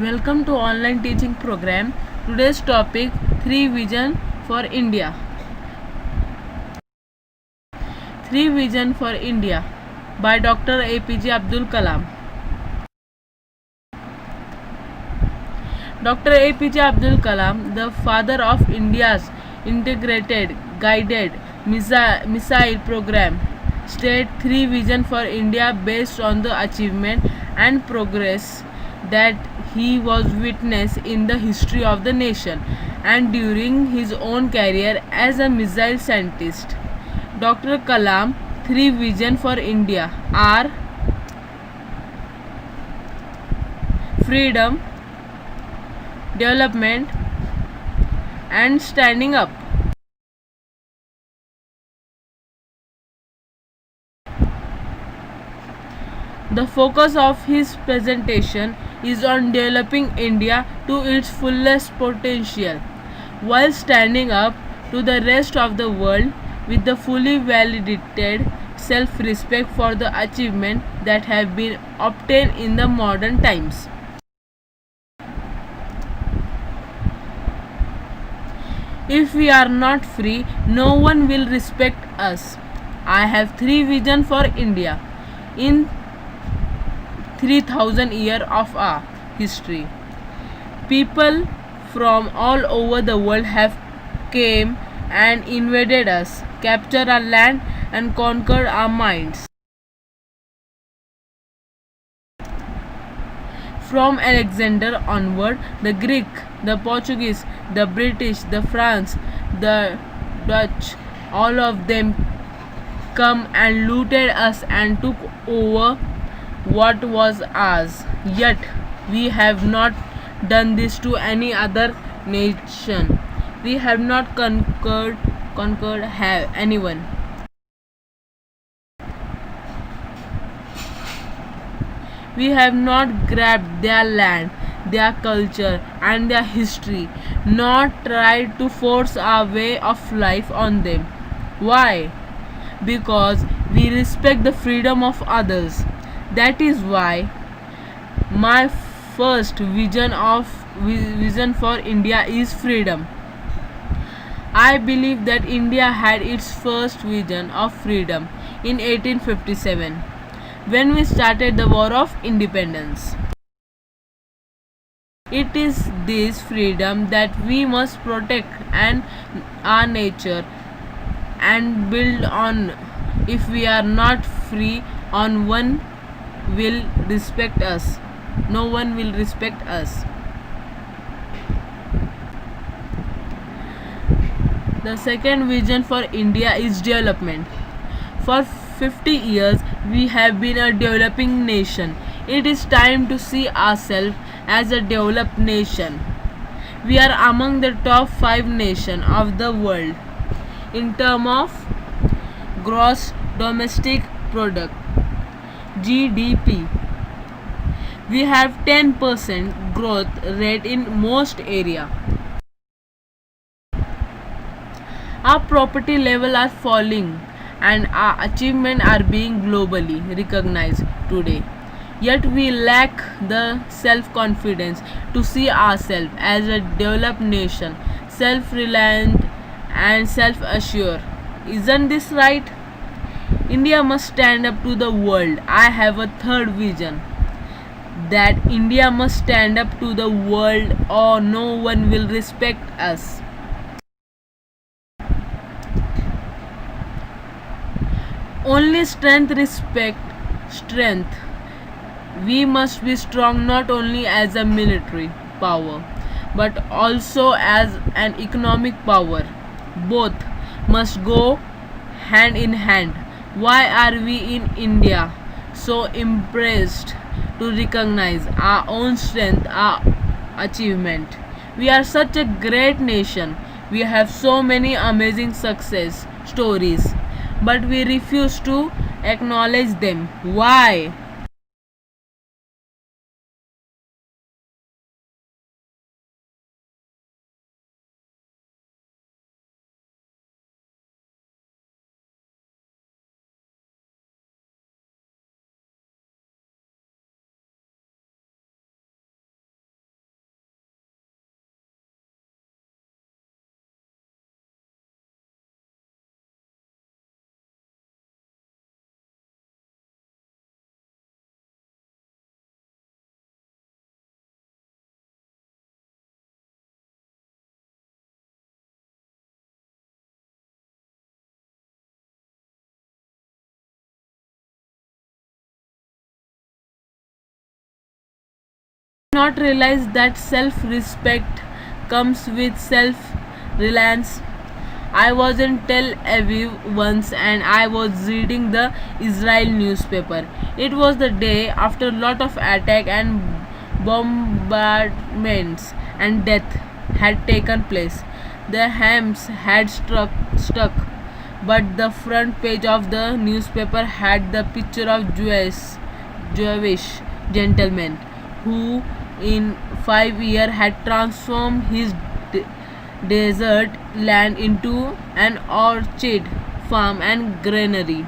Welcome to online teaching program. Today's topic 3 Vision for India. 3 Vision for India by Dr. APJ Abdul Kalam. Dr. APJ Abdul Kalam, the father of India's integrated guided missile program, stated 3 Vision for India based on the achievement and progress that he was witness in the history of the nation and during his own career as a missile scientist. Dr. Kalam 3 Vision for India are freedom, development, and standing up. The focus of his presentation is on developing India to its fullest potential, while standing up to the rest of the world with the fully validated self-respect for the achievements that have been obtained in the modern times. If we are not free, no one will respect us. I have 3 visions for India in 3000 years of our history. People from all over the world have came and invaded us, captured our land and conquered our minds. From Alexander onward, the Greek, the Portuguese, the British, the France, the Dutch, all of them come and looted us and took over what was ours. Yet we have not done this to any other nation. We have not conquered anyone. We have not grabbed their land, their culture, and their history, nor tried to force our way of life on them. Why? Because we respect the freedom of others. That is why my first vision for India is freedom. I believe that India had its first vision of freedom in 1857 when we started the War of Independence. It is this freedom that we must protect and our nature and build on. If we are not free, on one will respect us. No one will respect us. The second vision for India is development. For 50 years, we have been a developing nation. It is time to see ourselves as a developed nation. We are among the top 5 nations of the world in terms of gross domestic product GDP. We have 10% growth rate in most area. Our property level are falling and our achievements are being globally recognized today. Yet we lack the self-confidence to see ourselves as a developed nation, self-reliant and self-assured. Isn't this right? India must stand up to the world. I have a third vision that India must stand up to the world or no one will respect us. Only strength. We must be strong not only as a military power but also as an economic power. Both must go hand in hand. Why are we in India so impressed to recognize our own strength, our achievement? We are such a great nation. We have so many amazing success stories, but we refuse to acknowledge them. Why? not realize that self-respect comes with self-reliance? I was in Tel Aviv once and I was reading the Israel newspaper. It was the day after a lot of attack and bombardments and death had taken place. The Hamas had struck, but the front page of the newspaper had the picture of Jewish gentleman who in 5 years had transformed his desert land into an orchard, farm and granary.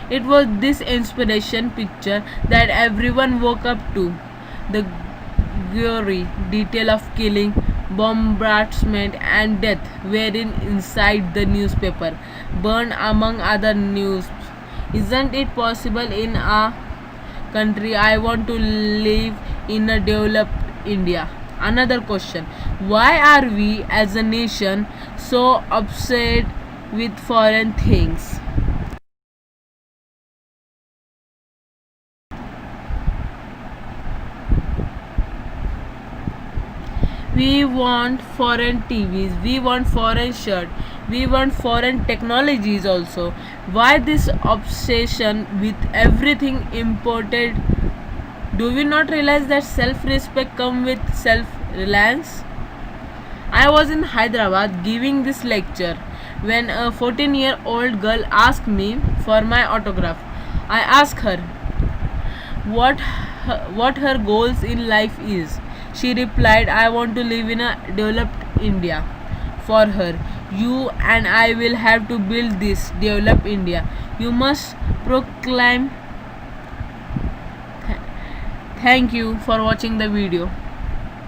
It was this inspiration picture that everyone woke up to. The gory detail of killing, bombardment and death were inside the newspaper, burned among other news. Isn't it possible in a country I want to live in a developed India? Another question. Why are we as a nation so upset with foreign things? We want foreign TVs, we want foreign shirt, we want foreign technologies also. Why this obsession with everything imported? Do we not realize that self-respect comes with self-reliance? I was in Hyderabad giving this lecture when a 14-year-old girl asked me for my autograph. I asked her what her goals in life is. She replied, I want to live in a developed India. For her, you and I will have to build this developed India. You must proclaim. Thank you for watching the video.